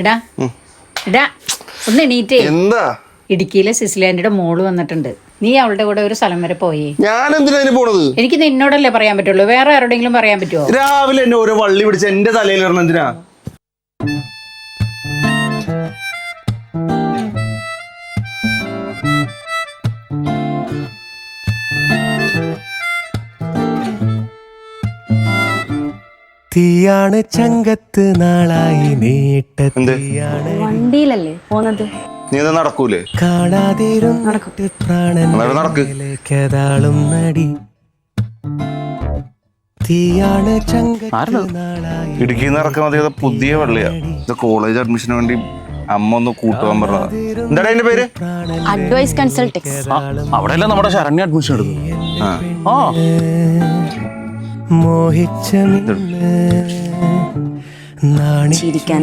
എടാ എടാ ഒന്ന് എണീറ്റേ. എന്താ? ഇടുക്കിയിലെ സിസിലാൻഡിയുടെ മോള് വന്നിട്ടുണ്ട്. നീ അവളുടെ കൂടെ ഒരു സ്ഥലം വരെ പോയി. ഞാൻ എന്തിനാ പോണത്? എനിക്ക് നിന്നോടല്ലേ പറയാൻ പറ്റുള്ളൂ, വേറെ ആരോടെങ്കിലും പറയാൻ പറ്റുമോ? രാവിലെ എന്നെ ഓരോ വള്ളി പിടിച്ച് എന്റെ തലയിൽ ഇടണം എന്തിനാ? തീയാണ് ചങ്കത്ത് നാളായി നീട്ട തീയാണ് വണ്ടിയിലല്ലേ പോന്നത്? നീ എന്താ നടക്കൂലേ? കാണാതിരുന്നിട്ട് പ്രാണനാളും നടി. തീയാണ് ചങ്കത്ത് നാളായി. ഇടുക്കിയിൽ നിന്ന് ഇറക്കാൻ മതിയാ പുതിയ വള്ളിയാ. ഇത് കോളേജ് അഡ്മിഷന് വേണ്ടി അമ്മ ഒന്ന് കൂട്ടുവാൻ പറഞ്ഞതാ. എന്താ അതിന്റെ പേര്? അഡ്വൈസ് കൺസൾട്ടിക്സ്. അവിടെയല്ല നമ്മുടെ ശരണ്യ അഡ്മിഷൻ എടുക്കും. മോഹിച്ച നാണി ചിരിക്കാൻ